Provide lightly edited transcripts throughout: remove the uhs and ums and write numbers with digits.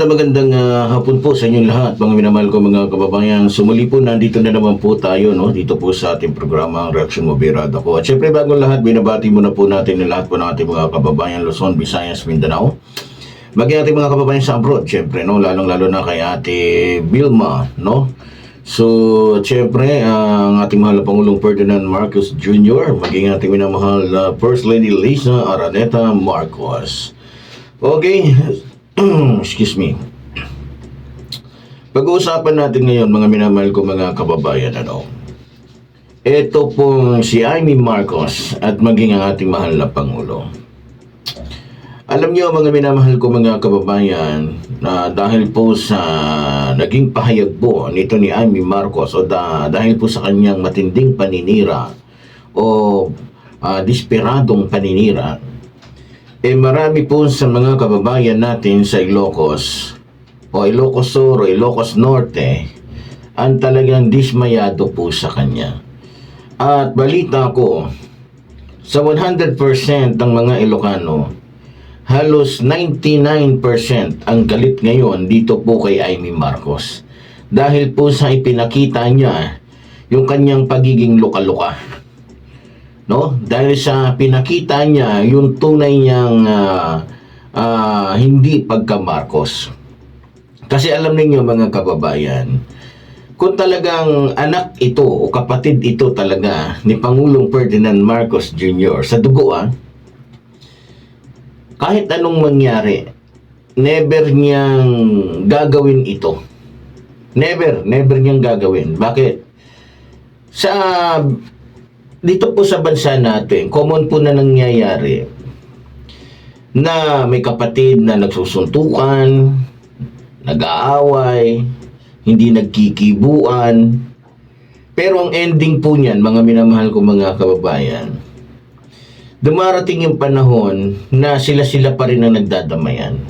Magandang hapon po sa inyong lahat, mga minamahal ko mga kababayan. Sumuli po, nandito na naman po tayo, no? Dito po sa ating programa, Reaksyon Mo Birada ko. At syempre, bago lahat, binabati muna po natin na lahat po ng ating mga kababayan, Luzon, Visayas, Mindanao. Maging ating mga kababayan sa abroad, syempre, no? Lalong-lalo na kay Ate Vilma, no? So, syempre, ang ating mahal na Pangulong Ferdinand Marcos Jr., maging ating minamahal na First Lady Liza Araneta Marcos. Okay, excuse me. Pag-uusapan natin ngayon, mga minamahal ko mga kababayan, ito pong si Amy Marcos at maging ang ating mahal na Pangulo. Alam niyo mga minamahal ko mga kababayan, na dahil po sa naging pahayag po nito ni Amy Marcos o dahil po sa kanyang matinding paninira o desperadong paninira, marami po sa mga kababayan natin sa Ilocos o Ilocos Sur o Ilocos Norte ang talagang dismayado po sa kanya. At balita ko, sa 100% ng mga Ilocano, halos 99% ang galit ngayon dito po kay Amy Marcos. Dahil po sa ipinakita niya yung kanyang pagiging luka-luka. No? Dahil sa pinakita niya yung tunay niyang hindi pagka-Marcos. Kasi alam niyo mga kababayan, kung talagang anak ito o kapatid ito talaga ni Pangulong Ferdinand Marcos Jr. sa dugo, kahit anong mangyari, never niyang gagawin ito. Never niyang gagawin. Bakit? Dito po sa bansa natin, common po na nangyayari na may kapatid na nagsusuntukan, nag-aaway, hindi nagkikibuan. Pero ang ending po niyan, mga minamahal ko mga kababayan, dumarating yung panahon na sila-sila pa rin ang nagdadamayan.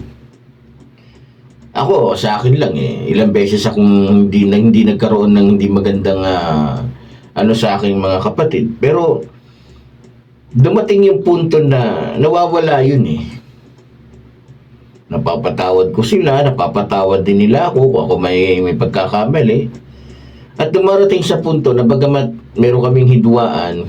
Ako, sa akin lang ilang beses akong hindi nagkaroon ng hindi magandang sa aking mga kapatid. Pero dumating yung punto na nawawala yun Napapatawad ko sila, napapatawad din nila ako kung ako may pagkakamali. At dumarating sa punto na bagamat meron kaming hidwaan,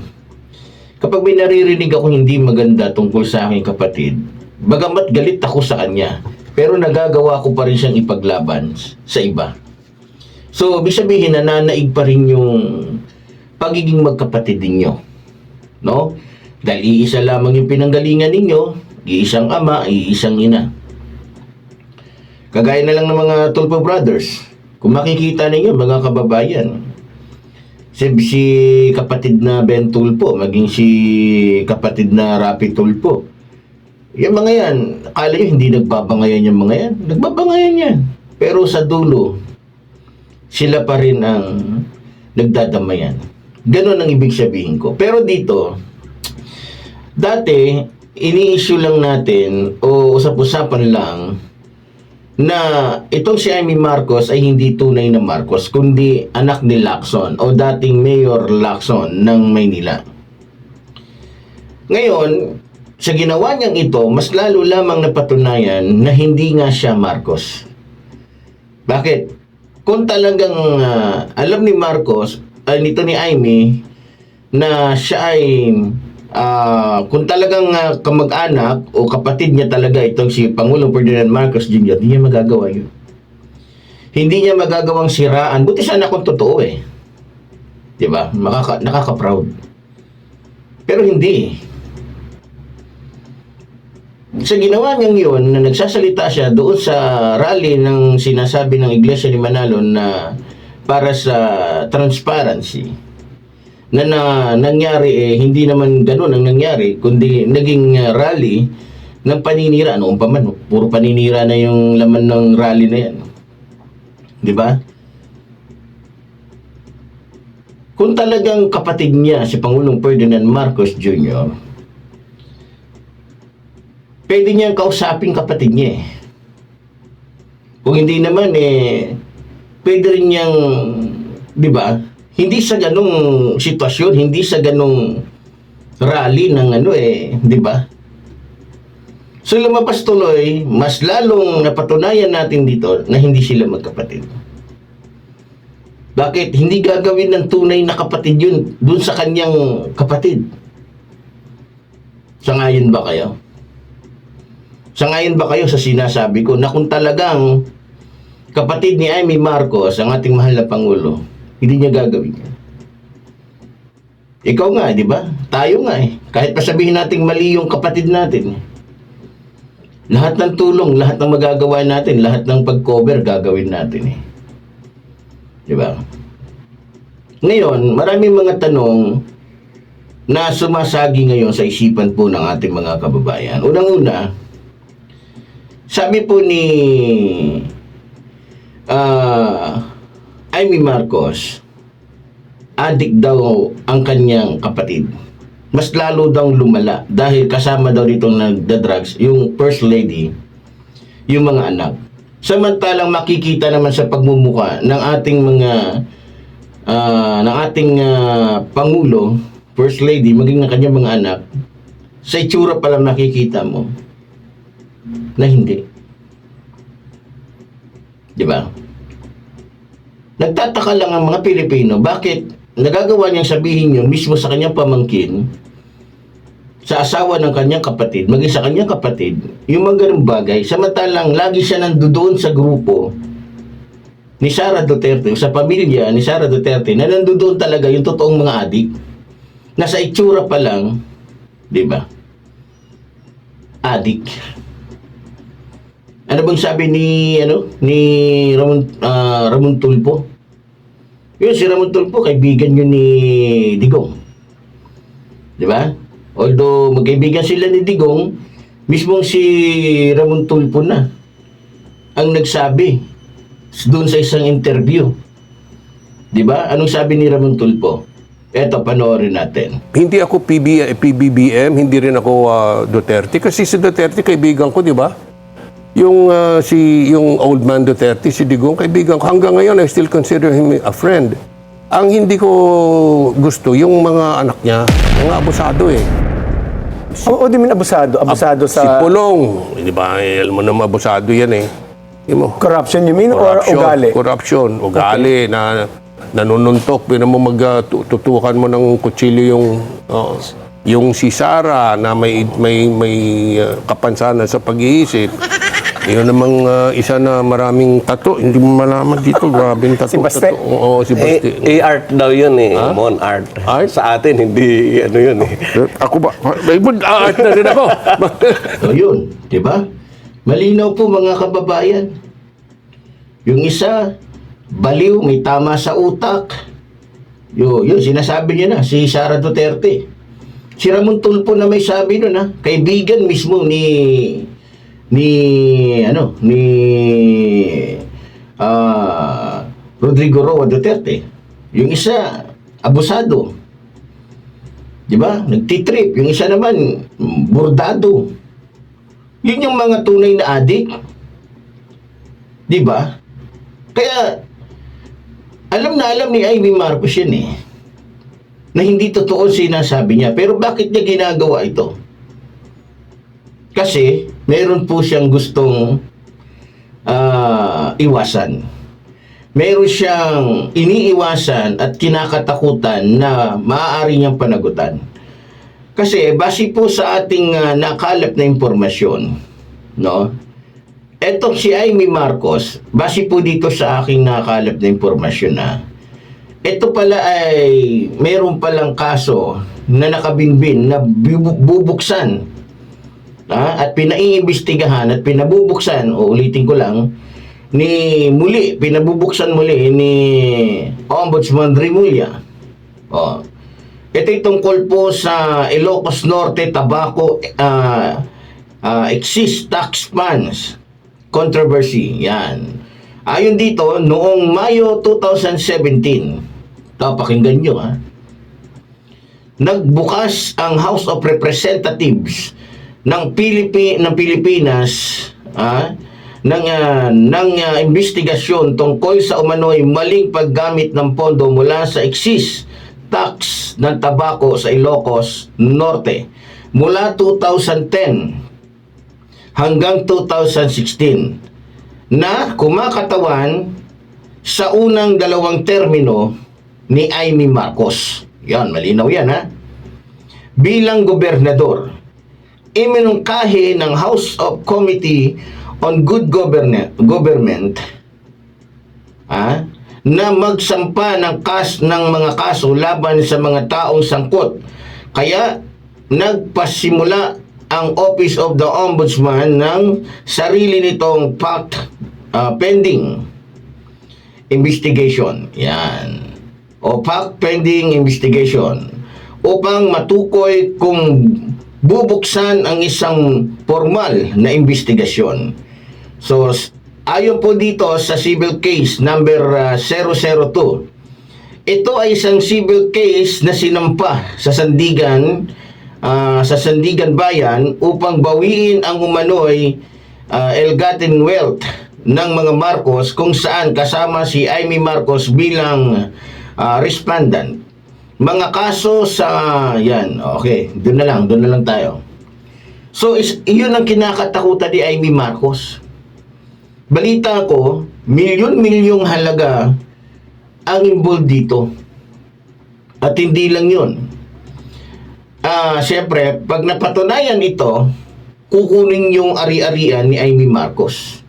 kapag may naririnig ako hindi maganda tungkol sa aking kapatid, bagamat galit ako sa kanya, pero nagagawa ko pa rin siyang ipaglaban sa iba. So, ibig sabihin na nanaig pa rin yung pagiging magkapatid ninyo. No? Dahil iisa lamang yung pinanggalingan ninyo, iisang ama, iisang ina. Kagaya na lang ng mga Tulfo Brothers. Kung makikita ninyo, mga kababayan, si kapatid na Ben Tulfo, maging si kapatid na Rapi Tulfo, yung mga yan, akala nyo hindi nagbabangayan yung mga yan? Nagbabangayan yan. Pero sa dulo, sila pa rin ang nagdadamayan. Ganon ang ibig sabihin ko. Pero dito, dati, ini-issue lang natin o usap-usapan lang na itong si Amy Marcos ay hindi tunay na Marcos, kundi anak ni Lacson o dating Mayor Lacson ng Maynila. Ngayon, sa ginawa niyang ito, mas lalo lamang napatunayan na hindi nga siya Marcos. Bakit? Kung talagang alam ni Marcos, nito ni Amy, na siya ay kung talagang kamag-anak o kapatid niya talaga itong si Pangulong Ferdinand Marcos Jr., hindi niya magagawa yun. Hindi niya magagawang siraan. Buti sana kung totoo diba? Nakaka-proud. Pero hindi. Sa ginawa niyang yun, na nagsasalita siya doon sa rally ng sinasabi ng Iglesia ni Manalon na para sa transparency, na nangyari hindi naman ganun ang nangyari, kundi naging rally ng paninira. Noon pa man, puro paninira na yung laman ng rally na yan. Di ba? Kung talagang kapatid niya si Pangulong Ferdinand Marcos Jr., pwede niyang kausapin kapatid niya Kung hindi naman pwede rin niyang, di ba, hindi sa ganung sitwasyon, hindi sa ganung rally ng di ba? So lumabas tuloy, mas lalong napatunayan natin dito na hindi sila magkapatid. Bakit? Hindi gagawin ng tunay na kapatid yun dun sa kanyang kapatid. Sangayon ba kayo? Sangayon ba kayo sa sinasabi ko na kung talagang kapatid ni Amy Marcos, ang ating mahal na Pangulo, hindi niya gagawin yan? Ikaw nga, di ba? Tayo nga eh. Kahit pa sabihin natin mali yung kapatid natin. Lahat ng tulong, lahat ng magagawa natin, lahat ng pag-cover gagawin natin eh. Di ba? Ngayon, maraming mga tanong na sumasagi ngayon sa isipan po ng ating mga kababayan. Unang-una, sabi po ni Amy Marcos, adik daw ang kanyang kapatid. Mas lalo daw lumala dahil kasama daw ditong nagda-drugs yung first lady, yung mga anak. Samantalang makikita naman sa pagmumuka ng ating mga Pangulo, first lady, maging ng kanyang mga anak, sa itsura pa lang makikita mo na hindi. Di ba? Nagtataka lang ang mga Pilipino, bakit nagagawa niyang sabihin yun mismo sa kanyang pamangkin, sa asawa ng kanyang kapatid, maging sa kanyang kapatid, yung mga ganung bagay, samantalang lagi siya nandoon sa grupo ni Sara Duterte, sa pamilya ni Sara Duterte, na nandoon talaga yung totoong mga adik, na sa itsura pa lang, di ba? Adik. Ano bang sabi ni Ramon Tulfo? Yun, si Ramon Tulfo, kaibigan yun ni Digong. Di ba? Although magkaibigan sila ni Digong, mismong si Ramon Tulfo na ang nagsabi doon sa isang interview. Di ba? Anong sabi ni Ramon Tulfo? Eto, panoorin natin. Hindi ako PBBM, hindi rin ako Duterte. Kasi si Duterte, kaibigan ko, di ba? Yung old man Duterte, si Digong, kaibigan ko. Hanggang ngayon, I still consider him a friend. Ang hindi ko gusto, yung mga anak niya, mga abusado eh. O di min abusado? Abusado Si sa Pulong, di ba? Alam mo naman, abusado yan eh. corruption you mean or ugali? Corruption, ugali na nanununtok. Pwede mo magtutukan mo ng kutsilyo yung si Sara na may kapansanan sa pag-iisip. Yun namang isa na maraming tato. Hindi mo malaman dito. Grabe yung tato. Si Baste? Oo, si Baste. art daw yun eh. Mon art. Art? Sa atin, hindi ano yun eh. Ako ba? May art na rin ako. So yun, di ba? Malinaw po mga kababayan. Yung isa, baliw, may tama sa utak. Yun, sinasabi niya na, si Sara Duterte. Si Ramon Tulfo na may sabi nun ha, kaibigan mismo ni Rodrigo Roa Duterte. Yung isa, abusado. Di ba? Nagtitrip. Yung isa naman, bordado. Yun yung mga tunay na adik. Di ba? Kaya, alam na alam ni Amy Marcos yun eh, na hindi totoo sinasabi niya. Pero bakit niya ginagawa ito? Kasi, meron po siyang gustong iwasan. Meron siyang iniiwasan at kinakatakutan na maaari niyang panagutan. Kasi, base po sa ating nakalap na impormasyon, no? Etong si Amy Marcos, base po dito sa aking nakalap na impormasyon na, ito pala ay meron palang kaso na nakabinbin na bubuksan at pinaiimbestigahan at pinabubuksan, o ulitin ko lang, pinabubuksan muli ni Ombudsman Rimulya. Ito tungkol po sa Ilocos Norte Tobacco Excise Tax Funds Controversy. Yan. Ayon dito, noong Mayo 2017, pakinggan nyo ha, nagbukas ang House of Representatives ng Pilipinas ng investigasyon tungkol sa umano'y maling paggamit ng pondo mula sa excise tax ng tabako sa Ilocos Norte mula 2010 hanggang 2016 na kumakatawan sa unang dalawang termino ni Amy Marcos. Yan, malinaw yan ha. Bilang gobernador, iminungkahi ng House of Committee on Good Government na magsampa ng mga kaso laban sa mga taong sangkot. Kaya nagpasimula ang Office of the Ombudsman ng sarili nitong pending investigation. Yan. O pending investigation upang matukoy kung bubuksan ang isang formal na investigasyon. So, ayon po dito sa civil case number 002, ito ay isang civil case na sinampa sa Sandigan Bayan upang bawiin ang umano'y ill-gotten wealth ng mga Marcos, kung saan kasama si Amy Marcos bilang respondent. Mga kaso sa yan, okay, doon na lang tayo. So yun ang kinakatakutan ni Amy Marcos. Balita ko, milyon-milyong halaga ang involved dito. At hindi lang yun. Siyempre, pag napatunayan ito, kukunin yung ari-arian ni Amy Marcos.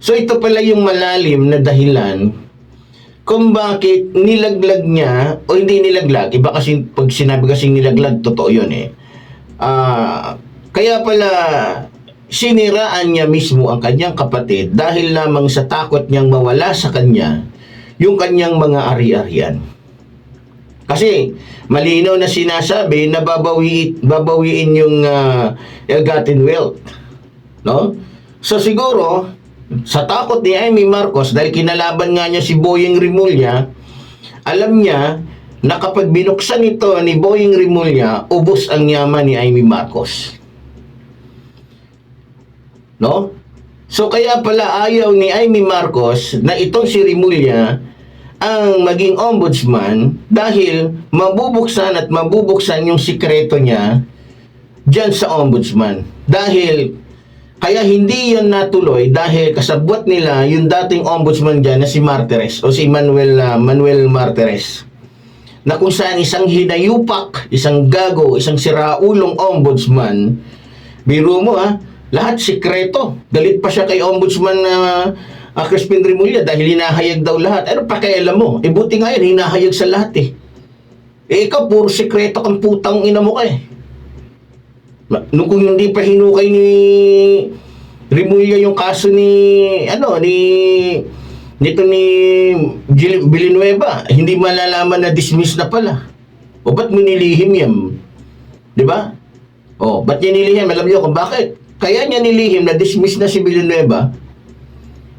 So ito pala yung malalim na dahilan kung bakit nilaglag niya, o hindi nilaglag, iba kasi pag sinabi kasing nilaglag, totoo yun eh. Kaya pala siniraan niya mismo ang kanyang kapatid dahil lamang sa takot niyang mawala sa kanya yung kanyang mga ari-arian. Kasi malinaw na sinasabi na babawiin yung ill-gotten wealth. No? So siguro, sa takot ni Amy Marcos, dahil kinalaban nga niya si Boying Rimulya, alam niya na kapag binuksan ito ni Boying Rimulya, ubos ang yaman ni Amy Marcos. No? So kaya pala ayaw ni Amy Marcos na itong si Rimulya ang maging ombudsman dahil mabubuksan yung sikreto niya dyan sa ombudsman. Dahil kaya hindi yan natuloy dahil kasabwat nila yung dating ombudsman dyan na si Martires o si Manuel Martires, na kung saan isang hinayupak, isang gago, isang siraulong ombudsman. Biro mo lahat sikreto. Galit pa siya kay ombudsman Crispin Rimulya dahil hinahayag daw lahat. Ano pakialam mo? Buti nga yan, hinahayag sa lahat eh. Ikaw, puro sikreto kang putang ina mo ka eh. Nung kung hindi pa hinukay ni Rimulya yung kaso ni Villanueva, hindi malalaman na dismiss na pala. O ba't mo nilihim yan? Diba? O, ba't niya nilihim? Alam niyo kung bakit? Kaya niya nilihim na dismiss na si Villanueva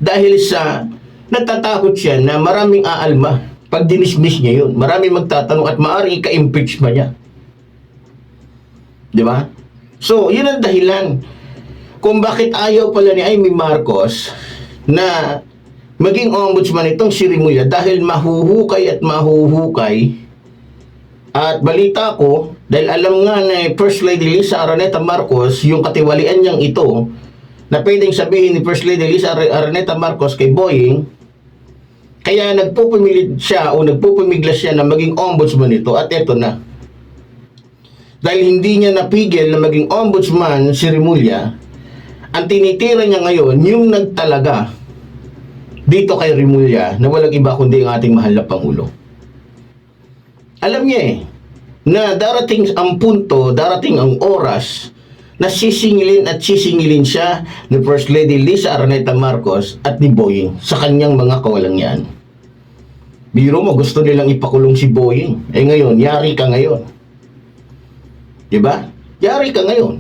dahil sa natatakot siya na maraming aalma pag dinismiss niya yun. Maraming magtatanong at maaaring ika-impeach pa niya. Diba? So, yun ang dahilan kung bakit ayaw pala ni Amy Marcos na maging ombudsman itong si Rimulya dahil mahuhukay. At balita ko, dahil alam nga na First Lady Lisa Araneta Marcos, yung katiwalian niyang ito, na pwedeng sabihin ni First Lady Lisa Araneta Marcos kay Boying, kaya nagpupumiglas siya na maging ombudsman ito, at eto na. Dahil hindi niya napigil na maging ombudsman si Rimulya, ang tinitira niya ngayon yung nagtalaga dito kay Rimulya na walang iba kundi ang ating mahal na Pangulo. Alam niya na darating ang punto, darating ang oras na sisingilin siya ni First Lady Lisa Araneta Marcos at ni Boying sa kanyang mga kawalangyaan. Biro mo, gusto nilang ipakulong si Boying. Ngayon, yari ka ngayon. Diba? Yari ka ngayon.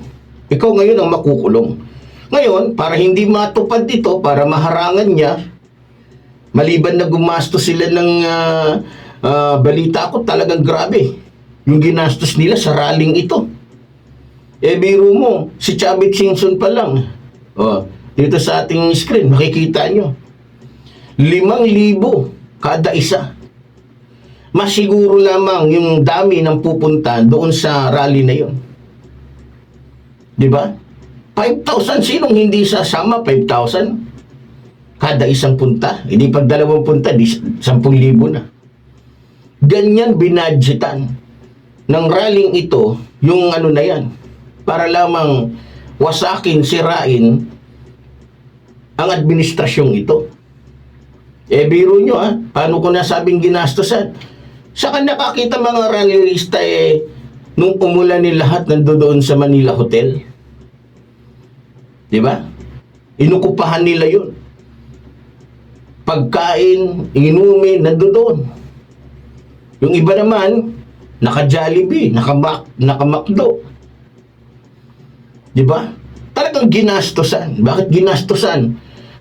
Ikaw ngayon ang makukulong. Ngayon, para hindi matupad ito, para maharangan niya, maliban na gumastos sila ng balita ko, talagang grabe yung ginastos nila sa rallying ito. Biro mo, si Chavit Singson pa lang. Dito sa ating screen, makikita nyo. 5,000 kada isa. Masiguro lamang yung dami ng pupunta doon sa rally na yun. Diba? 5,000, sinong hindi sasama? 5,000 kada isang punta. Hindi pag 2 punta, di 10,000 na. Ganyan binadgetan ng rallying ito, yung ano na yan, para lamang wasakin, sirain ang administrasyong ito. Biro nyo paano ko nasabing ginastosan? Saka nakakita mga rallyista nung umulan ni lahat nandoon sa Manila Hotel. Di ba? Inukupahan nila yun. Pagkain, inumin, nandoon. Yung iba naman, naka-Jollibee, naka-McDo. Di ba? Talagang ginastosan. Bakit ginastosan?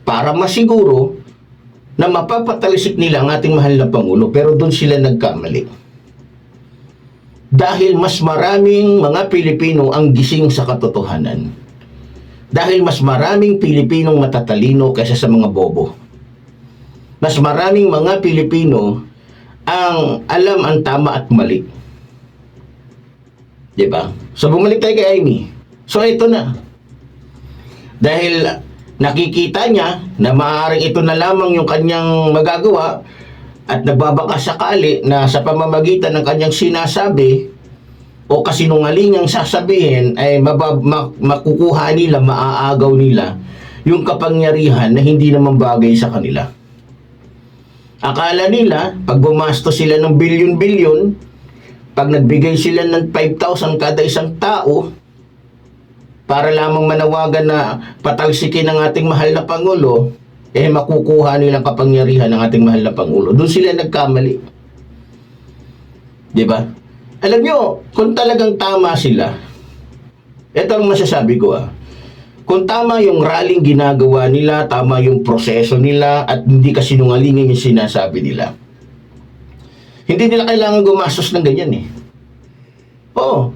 Para masiguro na mapapatalisik nila ang ating mahal na Pangulo, pero doon sila nagkamali. Dahil mas maraming mga Pilipino ang gising sa katotohanan. Dahil mas maraming Pilipinong matatalino kaysa sa mga bobo. Mas maraming mga Pilipino ang alam ang tama at mali. Diba? So bumalik tayo kay Amy. So ito na. Dahil nakikita niya na maaaring ito na lamang yung kanyang magagawa at nagbabaka sakali na sa pamamagitan ng kanyang sinasabi o kasinungalingang sasabihin ay makukuha nila, maaagaw nila yung kapangyarihan na hindi naman bagay sa kanila. Akala nila, pag bumasto sila ng bilyon-bilyon, pag nagbigay sila ng 5,000 kada isang tao, para lamang manawagan na patalsikin ang ating mahal na Pangulo, makukuha nilang kapangyarihan ng ating mahal na Pangulo. Doon sila nagkamali. Di ba? Alam nyo, kung talagang tama sila, ito ang masasabi ko kung tama yung rallying ginagawa nila, tama yung proseso nila, at hindi kasinungalingan yung sinasabi nila, hindi nila kailangan gumastos ng ganyan Oo.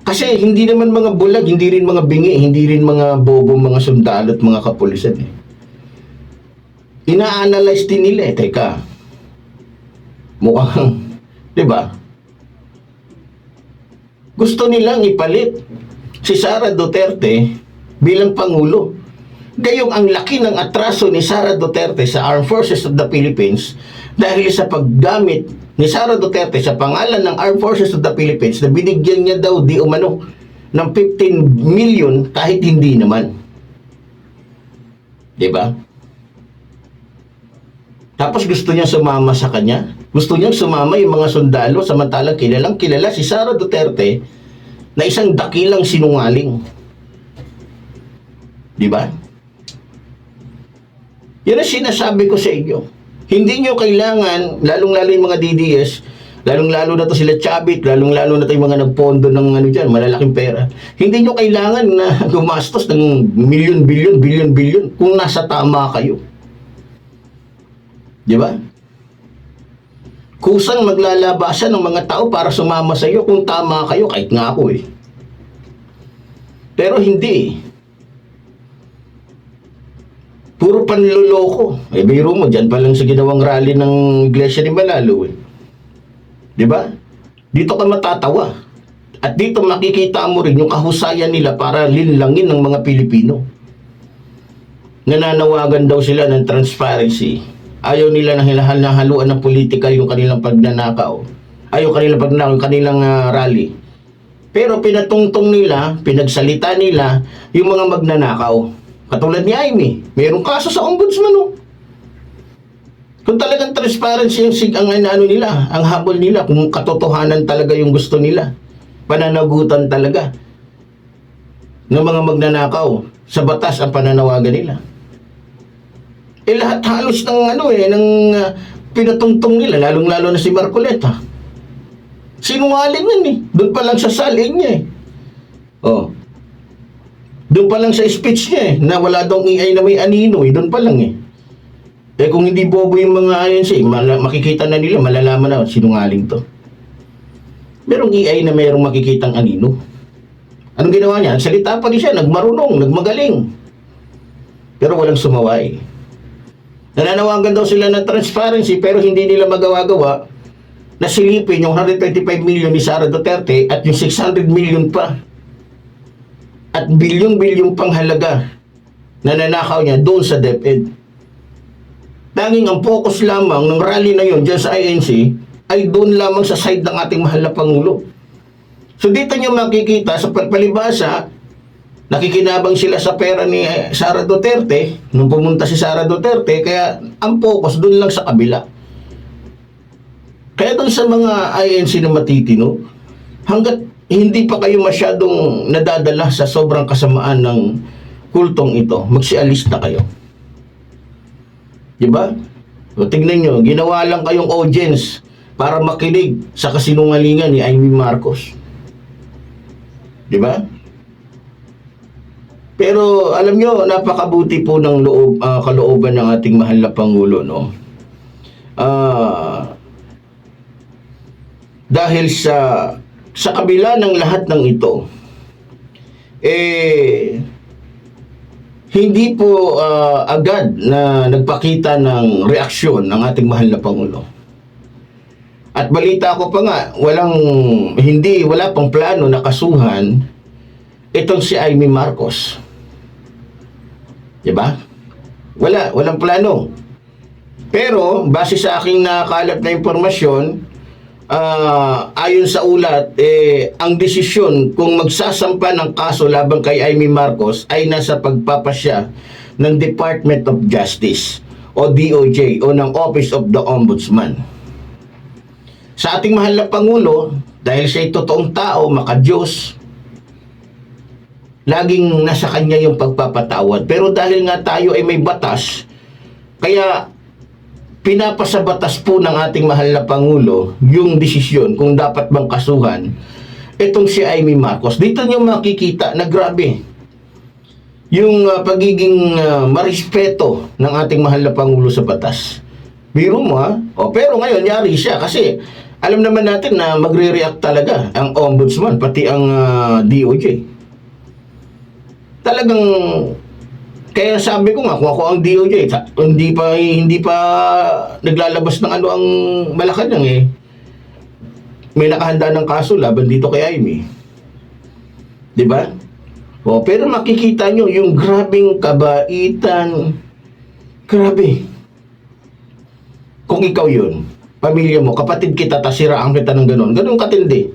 Kasi hindi naman mga bulag, hindi rin mga bingi, hindi rin mga bobo, mga sundalo at mga kapulisan Ina-analyze din nila Teka, mukhang, di ba? Gusto nilang ipalit si Sara Duterte bilang Pangulo. Gayong ang laki ng atraso ni Sara Duterte sa Armed Forces of the Philippines dahil sa paggamit ni Sara Duterte sa pangalan ng Armed Forces of the Philippines na binigyan niya daw di umano ng 15 million kahit hindi naman. Diba? Tapos gusto niya sumama sa kanya. Gusto niyang sumama yung mga sundalo samantalang kilalang kilala si Sara Duterte na isang dakilang sinungaling. Diba? Yan ang sinasabi ko sa inyo. Hindi nyo kailangan, lalong-lalo yung mga DDS, lalong-lalo na to sila Chavit, lalong-lalo na to yung mga nagpondo ng malalaking pera. Hindi nyo kailangan na gumastos ng bilyon kung nasa tama kayo. Di ba? Kusang maglalabasan ng mga tao para sumama sa iyo kung tama kayo, kahit nga ako Pero hindi Puro panluloko. Biro mo, dyan pa lang sa ginawang rally ng Iglesia ni Manalo Di ba? Dito ka matatawa. At dito makikita mo rin yung kahusayan nila para linlangin ng mga Pilipino. Nananawagan daw sila ng transparency. Ayaw nila na haluan ng politika yung kanilang pagnanakaw. Ayaw kanilang rally. Pero pinatungtong nila, pinagsalita nila yung mga magnanakaw. Katulad ni Amy, mayroong kaso sa ombudsman Kung talagang transparency ang nila, ang habol nila, kung katotohanan talaga yung gusto nila, pananagutan talaga ng mga magnanakaw sa batas ang pananawagan nila. Lahat halos ng pinatungtong nila, lalong-lalo na si Marcoleta. Sinungaling yan Doon pa lang sa saling niya Doon pa lang sa speech niya na wala daw AI na may anino doon pa lang kung hindi bobo yung mga makikita na nila, malalaman na sinungaling to. Merong AI na merong makikitang anino. Anong ginawa niya? Salita pa rin siya, nagmarunong, nagmagaling. Pero walang sumaway. Nananawagan daw sila ng transparency pero hindi nila magawa-gawa na silipin yung 125 million ni Sara Duterte at yung 600 million pa at bilyong-bilyong pang halaga na nanakaw niya doon sa DepEd. Tanging ang focus lamang ng rally na yon dyan sa INC ay doon lamang sa side ng ating mahal na Pangulo. So dito niyo makikita sa palibasa, nakikinabang sila sa pera ni Sara Duterte nung pumunta si Sara Duterte, kaya ang focus doon lang sa kabila. Kaya doon sa mga INC na matitino, hanggat hindi pa kayo masyadong nadadala sa sobrang kasamaan ng kultong ito, magsialista kayo. Diba? O tignan nyo, ginawa lang kayong audience para makinig sa kasinungalingan ni Amy Marcos. Diba? Pero alam nyo, napakabuti po ng kalooban ng ating mahal na Pangulo, no? Dahil sa kabila ng lahat ng ito, hindi po agad na nagpakita ng reaksyon ng ating mahal na Pangulo. At balita ko pa nga, wala pang plano na kasuhan itong si Amy Marcos. Diba? Walang plano. Pero, base sa aking nakakalap na impormasyon, ayon sa ulat, ang desisyon kung magsasampa ng kaso laban kay Amy Marcos ay nasa pagpapasya ng Department of Justice o DOJ o ng Office of the Ombudsman. Sa ating mahal na Pangulo, dahil siya'y totoong tao, makadiyos, laging nasa kanya yung pagpapatawad. Pero dahil nga tayo ay may batas, kaya pinapasabatas po ng ating mahal na Pangulo yung desisyon kung dapat bang kasuhan itong si Amy Marcos. Dito nyo makikita na grabe yung pagiging marespeto ng ating mahal na Pangulo sa batas. Biro mo ha? Pero ngayon yari siya kasi alam naman natin na magre-react talaga ang Ombudsman pati ang DOJ. Talagang kaya sabi ko nga, kung ako ang DOJ, hindi pa naglalabas ng ano ang Malacanang may nakahanda ng kaso laban dito kay Amy. 'Di ba? Pero makikita nyo yung grabing kabaitan. Grabe. Kung ikaw yun, pamilya mo, kapatid kita, tasiraan kita ng ganun. Ganun katindi.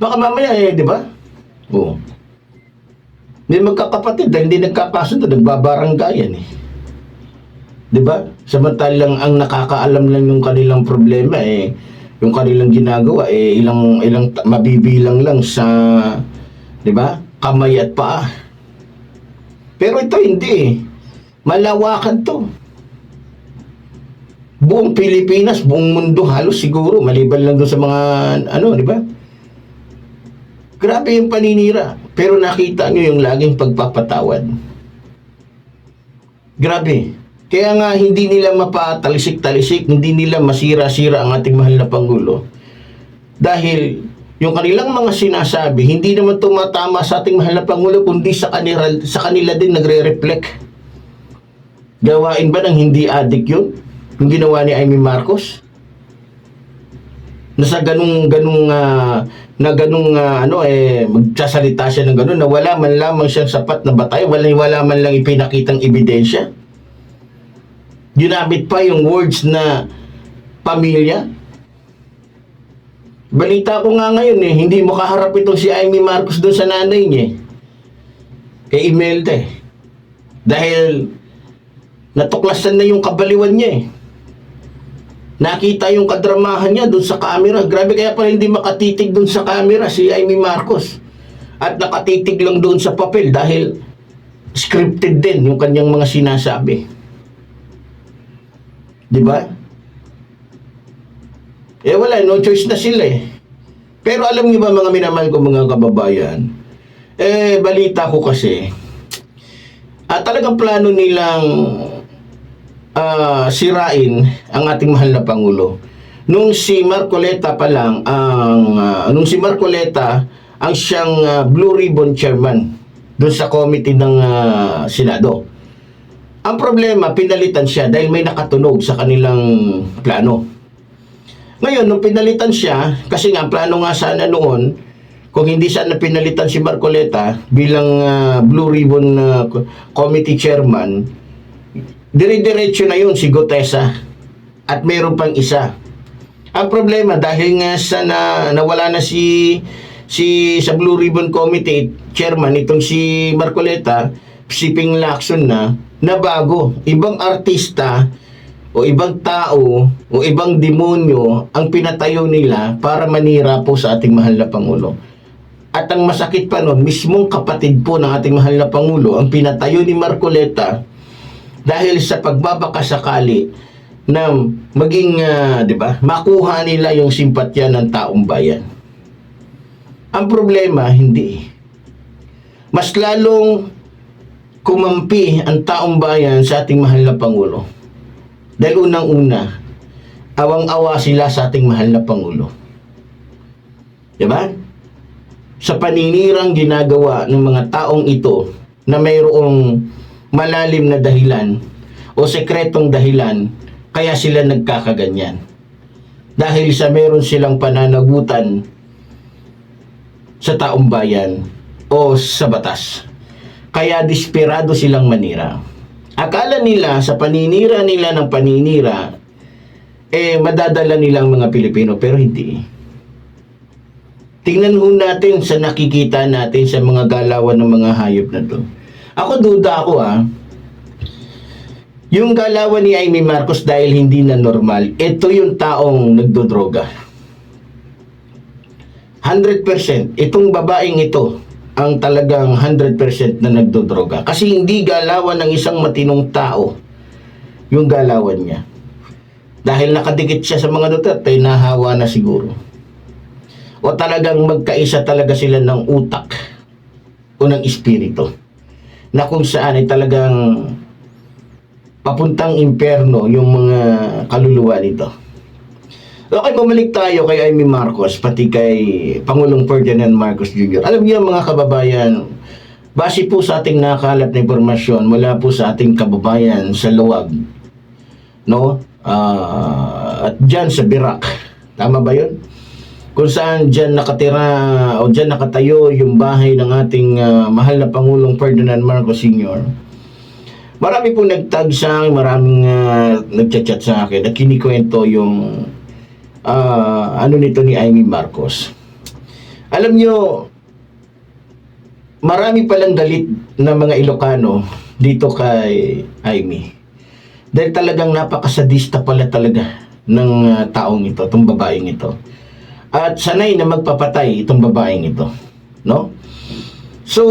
Baka mamaya di ba? Hindi magkakapatid dahil hindi nagkakasundo, nagbabaranggayan Di ba? Samantalang ang nakakaalam lang yung kanilang problema yung kanilang ginagawa ilang mabibilang lang sa, di ba? Kamay at paa. Pero ito hindi malawakan to. Buong Pilipinas, buong mundo halos siguro, maliban lang doon sa mga di ba? Grabe yung paninira. Pero nakita nyo yung laging pagpapatawad. Grabe. Kaya nga hindi nila mapatalisik-talisik, hindi nila masira-sira ang ating mahal na Pangulo. Dahil yung kanilang mga sinasabi, hindi naman tumatama sa ating mahal na Pangulo, kundi sa kanila din nagre-reflect. Gawain ba ng hindi adik yun? Yung ginawa ni Amy Marcos? Nasa magsasalita siya ng ganun na wala man lamang siyang sapat na batay, wala man lang ipinakitang ebidensya. Ginamit pa yung words na pamilya. Balita ko nga ngayon hindi mo kaharap itong si Amy Marcos doon sa nanay niya kay Imelda dahil natuklasan na yung kabaliwan niya Nakita yung kadramahan niya doon sa camera. Grabe, kaya pala hindi makatitig doon sa camera si Amy Marcos. At nakatitig lang doon sa papel dahil scripted din yung kanyang mga sinasabi. Di ba? Wala, no choice na sila Pero alam niyo ba mga minamahal ko mga kababayan, balita ko kasi, talagang plano nilang sirain ang ating mahal na Pangulo. Nung si Marcoleta pa lang nung si Marcoleta ang siyang Blue Ribbon Chairman doon sa committee ng Senado. Ang problema, pinalitan siya dahil may nakatunog sa kanilang plano. Ngayon, nung pinalitan siya, kasi nga plano nga sana noon kung hindi sana pinalitan si Marcoleta bilang Blue Ribbon Committee Chairman, dire-diretso na yun si Gutesa at mayroon pang isa. Ang problema, dahil nga sa nawala na si sa Blue Ribbon Committee Chairman, itong si Marcoleta, si Ping Lacson na bago. Ibang artista o ibang tao o ibang demonyo ang pinatayo nila para manira po sa ating mahal na Pangulo. At ang masakit pa nun, mismong kapatid po ng ating mahal na Pangulo ang pinatayo ni Marcoleta dahil sa pagbabakasakali na maging, di ba, makuha nila yung simpatya ng taong bayan. Ang problema, hindi. Mas lalong kumampi ang taong bayan sa ating mahal na Pangulo. Dahil unang-una, awang-awa sila sa ating mahal na Pangulo. Di ba? Sa paninirang ginagawa ng mga taong ito na mayroong malalim na dahilan o sekretong dahilan kaya sila nagkakaganyan. Dahil sa meron silang pananagutan sa taong bayan o sa batas. Kaya desperado silang manira. Akala nila sa paninira nila ng paninira, madadala nilang mga Pilipino, pero hindi. Tingnan ho natin sa nakikita natin sa mga galawan ng mga hayop na to. Ako duda ako yung galawan ni Amy Marcos dahil hindi na normal, ito yung taong nagdodroga. 100%, itong babaeng ito ang talagang 100% na nagdodroga. Kasi hindi galawan ng isang matinong tao yung galawan niya. Dahil nakadikit siya sa mga Duterte, nahawa na siguro. O talagang magkaisa talaga sila ng utak o ng espiritu na kung saan ay talagang papuntang impyerno yung mga kaluluwa nito. Okay, bumalik tayo kay Amy Marcos, pati kay Pangulong Ferdinand Marcos Jr. Alam niyo mga kababayan, base po sa ating nakalat na impormasyon mula po sa ating kababayan sa luwag, no? At dyan sa Birak, tama ba yun? Kung saan dyan nakatira o dyan nakatayo yung bahay ng ating mahal na Pangulong Ferdinand Marcos Sr. Marami po nagtag sa akin, maraming nagchat-chat sa akin at kinikwento yung ano nito ni Amy Marcos. Alam nyo, marami palang galit na mga Ilocano dito kay Amy. Dahil talagang napakasadista pala talaga ng taong ito, itong babaeng ito. At sanay na magpapatay itong babaeng ito, no? So,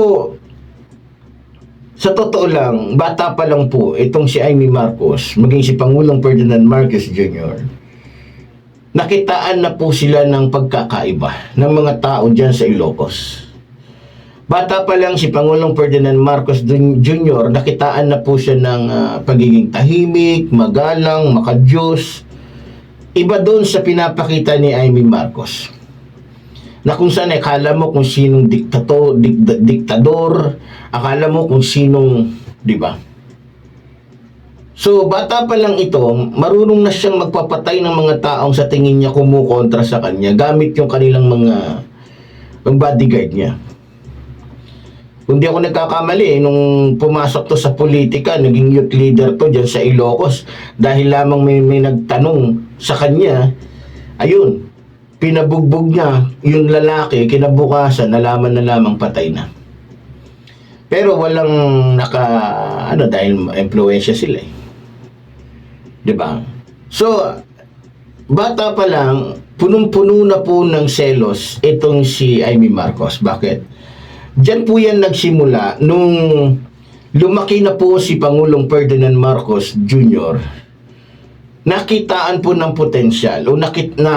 sa totoo lang, bata pa lang po itong si Amy Marcos, maging si Pangulong Ferdinand Marcos Jr., nakitaan na po sila ng pagkakaiba ng mga tao dyan sa Ilocos. Bata pa lang si Pangulong Ferdinand Marcos Jr., nakitaan na po siya ng pagiging tahimik, magalang, makadiyos. Iba doon sa pinapakita ni Amy Marcos. Na kung saan akala mo kung sinong diktador, akala mo kung sinong, di ba? So, bata pa lang ito, marunong na siyang magpapatay ng mga taong sa tingin niya kumukontra sa kanya gamit yung kanilang mga bodyguard niya. Kung di ako nagkakamali, nung pumasok to sa politika, naging youth leader to dyan sa Ilocos, dahil lamang may nagtanong sa kanya, ayun, pinabugbog niya yung lalaki, kinabukasan, nalaman na lamang patay na. Pero walang dahil impluwensya sila eh. Diba? So, bata pa lang, punong-puno na po ng selos itong si Amy Marcos. Bakit? Diyan po yan nagsimula nung lumaki na po si Pangulong Ferdinand Marcos Jr. Nakitaan po ng potensyal o na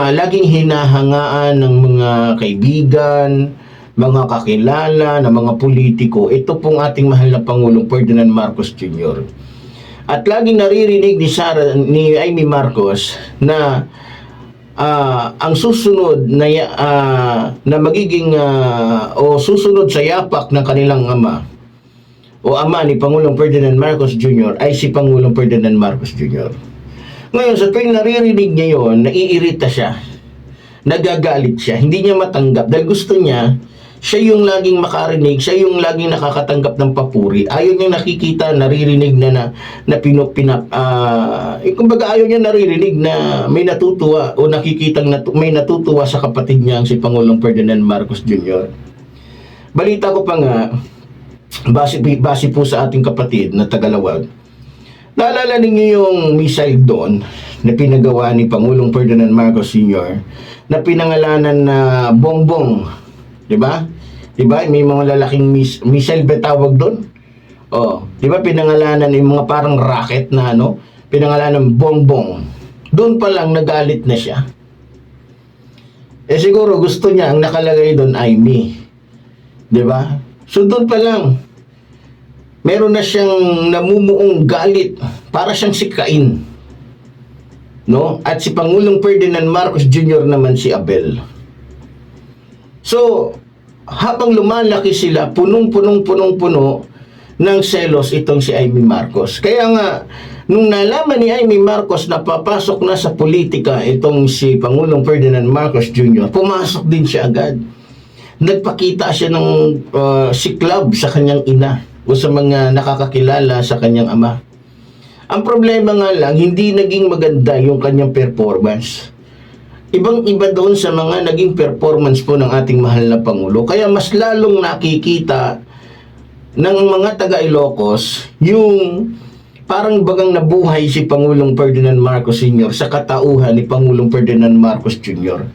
laging hinahangaan ng mga kaibigan, mga kakilala, ng mga politiko. Ito pong ating mahal na Pangulong Ferdinand Marcos Jr. At laging naririnig ni Amy Marcos na ang susunod na magiging o susunod sa yapak ng kanilang ama o ama ni Pangulong Ferdinand Marcos Jr. ay si Pangulong Ferdinand Marcos Jr. Ngayon, sa tuwing naririnig niya yun, naiirita siya, nagagalit siya, hindi niya matanggap dahil gusto niya siya yung laging makarinig, siya yung laging nakakatanggap ng papuri. Ayaw niyang nakikita, naririnig kumbaga ayaw niya naririnig na may natutuwa o may natutuwa sa kapatid niya si Pangulong Ferdinand Marcos Jr. Balita ko pa nga, base po sa ating kapatid na Tagalawag, naalala ninyo yung missile doon na pinagawa ni Pangulong Ferdinand Marcos Sr. na pinangalanan na Bongbong, di ba? Di ba? May mga lalaking missile ba tawag doon? Oh, di ba pinangalanan yung mga parang rocket na pinangalanan ng Bongbong. Doon pa lang nagalit na siya. Siguro gusto niya ang nakalagay doon ay me. Di ba? So doon pa lang meron na siyang namumuong galit para siyang sikain. No? At si Pangulong Ferdinand Marcos Jr. naman si Abel. So, habang lumalaki sila, punong-puno ng selos itong si Amy Marcos. Kaya nga, nung nalaman ni Amy Marcos na papasok na sa politika itong si Pangulong Ferdinand Marcos Jr., pumasok din siya agad. Nagpakita siya ng siklab sa kanyang ina o sa mga nakakakilala sa kanyang ama. Ang problema nga lang, hindi naging maganda yung kanyang performance. Ibang-iba doon sa mga naging performance po ng ating mahal na Pangulo. Kaya mas lalong nakikita ng mga taga-Ilocos yung parang bagang nabuhay si Pangulong Ferdinand Marcos Sr. sa katauhan ni Pangulong Ferdinand Marcos Jr.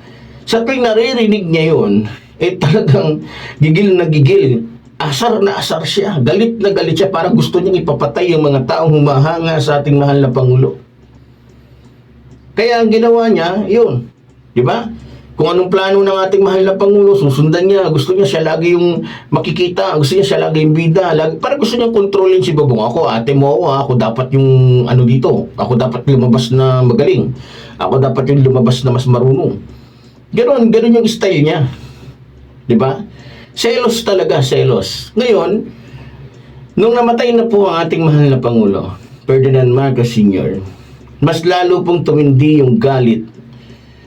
Sa tuwing naririnig niya yun, talagang gigil na gigil. Asar na asar siya. Galit na galit siya. Para gusto niyang ipapatay yung mga taong humahanga sa ating mahal na Pangulo. Kaya ang ginawa niya, yun. Di ba? Kung anong plano ng ating mahal na Pangulo, susundan niya. Gusto niya siya lagi yung makikita. Gusto niya siya lagi yung bida. Para gusto niyang kontrolin si Babong. Ako, ate mo ako dapat yung dito. Ako dapat lumabas na magaling. Ako dapat yung lumabas na mas marunong. Ganon yung style niya. Di ba? Selos talaga, selos. Ngayon, nung namatay na po ang ating mahal na Pangulo, Ferdinand Marcos Sr., mas lalo pong tumindi yung galit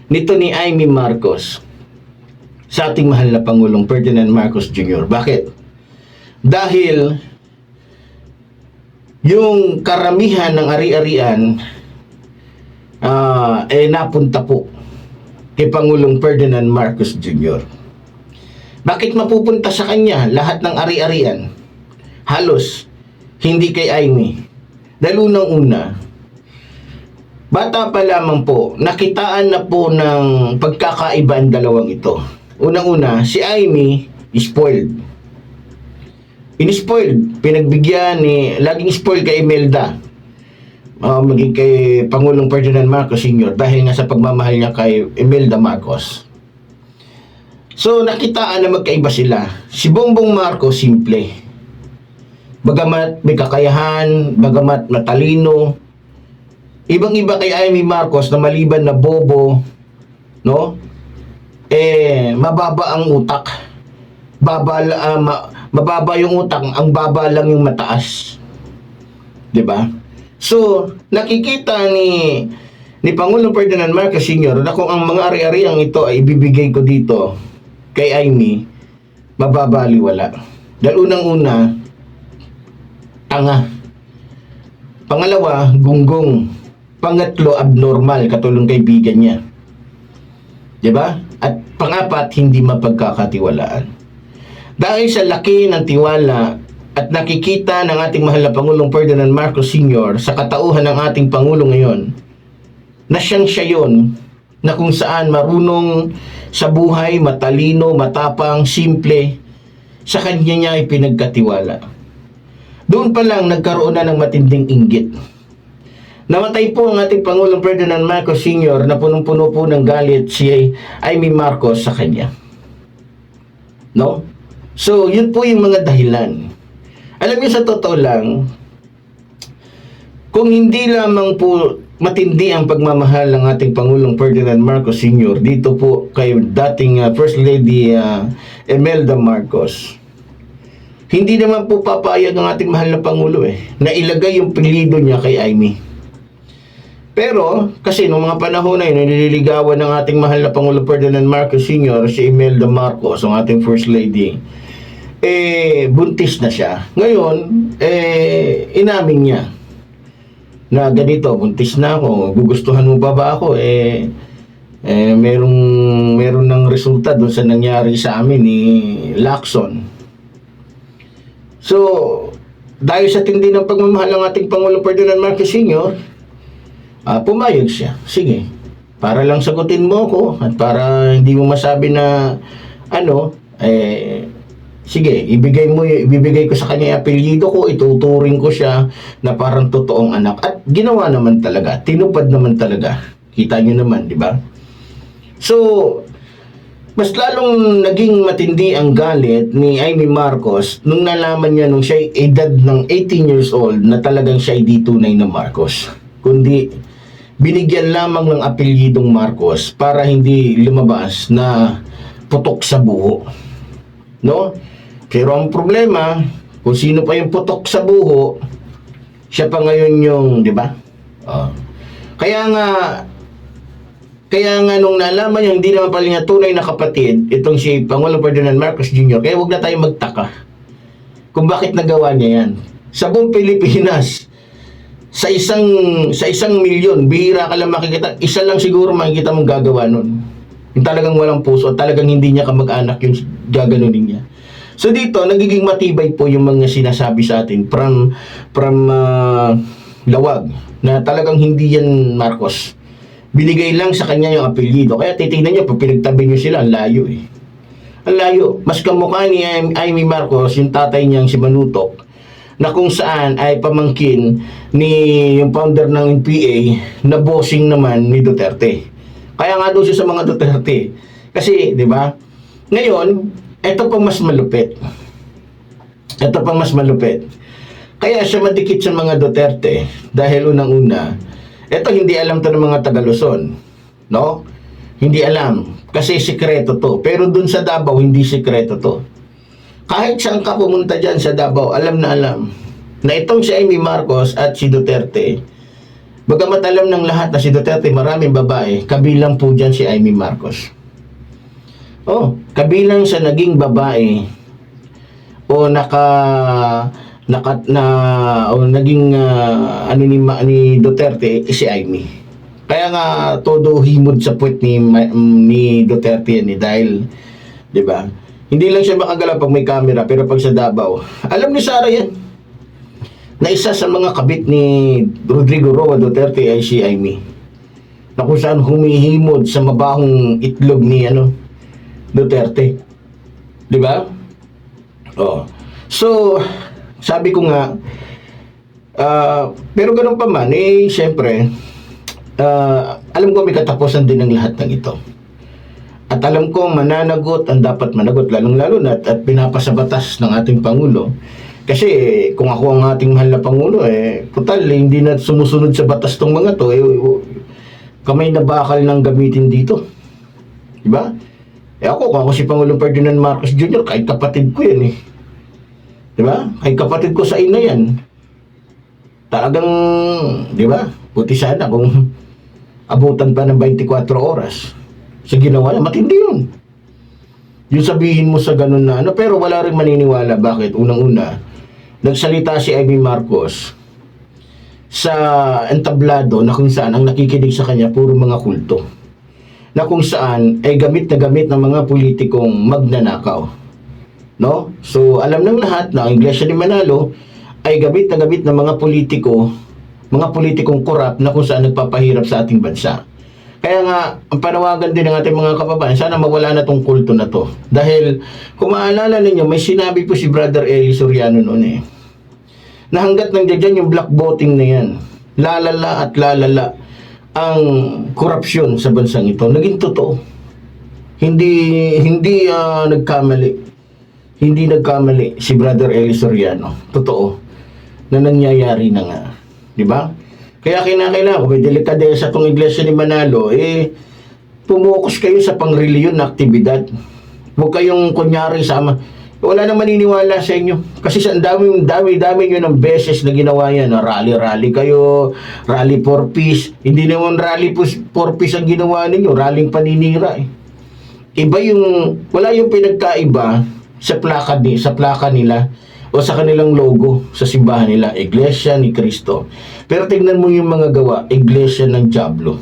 nito ni Amy Marcos sa ating mahal na Pangulong Ferdinand Marcos Jr. Bakit? Dahil yung karamihan ng ari-arian napunta po kay Pangulong Ferdinand Marcos Jr. Bakit mapupunta sa kanya lahat ng ari-arian? Halos, hindi kay Amy. Dahil unang-una, bata pa lamang po, nakitaan na po ng pagkakaiba ang dalawang ito. Unang-una, si Amy, spoiled. In-spoiled, pinagbigyan laging spoiled kay Imelda. Maging kay Pangulong Ferdinand Marcos Sr. dahil nga sa pagmamahal niya kay Imelda Marcos. So, nakitaan na magkaiba sila. Si Bongbong Marcos, simple. Bagamat may kakayahan, bagamat matalino, ibang-iba kay Amy Marcos na maliban na bobo, no? Mababa ang utak. Mababa yung utak, ang baba lang yung mataas. 'Di ba? So, nakikita ni Pangulong Ferdinand Marcos Sr. na kung ang mga ari-ariang ito ay ibibigay ko dito kay Amy, mababaliwala. Dahil unang-una, tanga. Pangalawa, gunggong. Pangatlo, abnormal, katulong kaibigan niya. Diba? At pangapat, hindi mapagkakatiwalaan. Dahil sa laki ng tiwala at nakikita ng ating mahal na Pangulong Ferdinand Marcos Sr. sa katauhan ng ating Pangulo ngayon, na siya yun, na kung saan marunong sa buhay, matalino, matapang, simple, sa kanya niya ay pinagkatiwala. Doon pa lang nagkaroon na ng matinding inggit. Namatay po ang ating Pangulong Ferdinand Marcos Sr. na punong-puno po ng galit si Amy Marcos sa kanya. No? So, yun po yung mga dahilan. Alam niyo, sa totoo lang, kung hindi lamang po matindi ang pagmamahal ng ating Pangulong Ferdinand Marcos Sr. dito po kay dating First Lady Imelda Marcos, hindi naman po papayag ang ating mahal na Pangulo na ilagay yung pilido niya kay Amy. Pero, kasi nung mga panahon na yun, nililigawan ng ating mahal na Pangulo Ferdinand Marcos Sr., si Imelda Marcos, ang ating First Lady, buntis na siya. Ngayon, inamin niya na ganito, buntis na ako, gugustuhan mo ba ako? Meron ng resulta doon sa nangyari sa amin ni Lacson. So, dahil sa tindi ng pagmamahal ng ating Pangulo Ferdinand Marcos Sr., pumayag siya. Sige, para lang sagutin mo ko at para hindi mo masabi na sige, ibibigay ko sa kanya yung apelyido ko, ituturing ko siya na parang totoong anak. At ginawa naman talaga, tinupad naman talaga. Kita nyo naman, di ba? So, mas lalong naging matindi ang galit ni Amy Marcos nung nalaman niya nung siya edad ng 18 years old na talagang siya di tunay na Marcos. Kundi, binigyan lamang ng apelyidong Marcos para hindi lumabas na putok sa buho. No? Pero ang problema, kung sino pa yung putok sa buho, siya pa ngayon yung, di ba? Kaya nga nung nalaman niya, hindi naman pala niya tunay na kapatid, itong si Pangulo Ferdinand Marcos Jr., kaya huwag na tayo magtaka kung bakit nagawa niya yan. Sa buong Pilipinas, sa isang milyon, bihira ka lang makikita, isa lang siguro makikita mong gagawa nun. Yung talagang walang puso, at talagang hindi niya kamag-anak yung gaganunin niya. So dito, nagiging matibay po yung mga sinasabi sa atin from lawag, na talagang hindi yan Marcos. Binigay lang sa kanya yung apelyido. Kaya titignan niyo, pag pinagtabi niyo sila, ang layo eh. Ang layo. Mas kamukha ni Amy Marcos, yung tatay niyang si Manutok, na kung saan ay pamangkin ni yung founder ng NPA na bossing naman ni Duterte. Kaya nga doon siya sa mga Duterte. Kasi, di ba? Ngayon, ito pang mas malupit. Kaya siya madikit sa mga Duterte dahil unang-una, ito hindi alam to ng mga taga Luzon, no? Hindi alam kasi sikreto to. Pero dun sa Davao hindi sikreto to. Kahit saan ka pumunta dyan sa Davao, alam na itong si Amy Marcos at si Duterte, bagamat alam ng lahat na si Duterte maraming babae, kabilang po dyan si Amy Marcos. Kabilang sa naging babae o naging ni Duterte si Amy. Kaya nga todo himod sa puwet ni Duterte yan dahil, 'di ba? Hindi lang siya makagalaw pag may camera, pero pag sa Davao, alam ni Sara yan. Na isa sa mga kabit ni Rodrigo Roa Duterte ay si Amy. Na kung saan humihimod sa mabahong itlog ni Duterte. 'Di ba? So, sabi ko nga, pero ganun pa man, syempre, alam ko may katapusan din ng lahat ng ito. At alam ko mananagot ang dapat managot, lalong-lalo na at pinapasabatas ng ating Pangulo. Kasi kung ako ang ating mahal na Pangulo, total, hindi na sumusunod sa batas tong mga to, kamay na bakal nang gamitin dito. Diba? Kung ako si Pangulong Ferdinand Marcos Jr., kahit kapatid ko yan diba? Kahit kapatid ko sa ina yan. Talagang, diba? Buti sana kung abutan pa ng 24 oras. Sa ginawa niya, matindi yun. Yung sabihin mo sa ganun na pero wala rin maniniwala. Bakit? Unang-una, nagsalita si Amy Marcos sa entablado na kung saan ang nakikinig sa kanya puro mga kulto. Na kung saan ay gamit na gamit ng mga politikong magnanakaw. No? So, alam ng lahat na ang Iglesia ni Manalo ay gamit na gamit ng mga politikong korap na kung saan nagpapahirap sa ating bansa. Kaya nga, ang panawagan din ng ating mga kababayan, sana mawala na tong kulto na to. Dahil, kung maalala ninyo, may sinabi po si Brother Eli Soriano noon na hanggat nandiyan yung black voting na yan, lalala at lalala ang korupsyon sa bansang ito. Naging totoo. Hindi nagkamali si Brother Eli Soriano. Totoo. Na nangyayari na nga. Di ba? Kaya kinakailangan, kung may delikadesa itong Iglesia ni Manalo, pumukus kayo sa pangreliyon na aktibidad. Huwag kayong kunyari sama. Wala nang maniniwala sa inyo. Kasi sa dami nyo ng beses na ginawa yan. Na rally kayo, rally for peace. Hindi naman rally for peace ang ginawa ninyo. Rallying paninira eh. Iba yung, wala yung pinagkaiba sa plaka nila o sa kanilang logo sa simbahan nila, Iglesia ni Cristo. Pero tingnan mo yung mga gawa, Iglesia ng Diablo.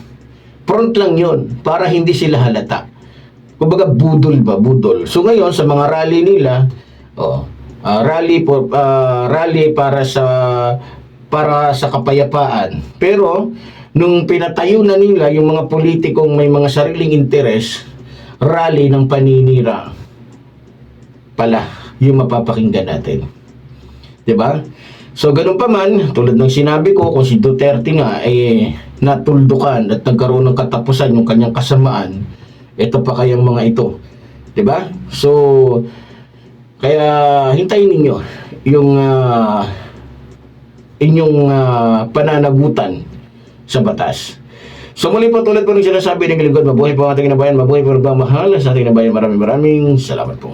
Front lang yon para hindi sila halata. Kumbaga budol. So ngayon sa mga rally nila, rally para sa kapayapaan. Pero nung pinatayo na nila yung mga politikong may mga sariling interes, rally ng paninira pala yung mapapakinggan natin. 'Di ba? So ganun pa man, tulad ng sinabi ko, kung si Duterte nga natuldukan at nagkaroon ng katapusan yung kanyang kasamaan, ito pa kayang mga ito. 'Di ba? So kaya hintayin ninyo yung inyong pananagutan sa batas. So muli po, tulad po ng sinasabi ng lingkod, mabuhay po ang ating inabayan, mabuhay po ang mahal sa ating inabayan. Maraming salamat po.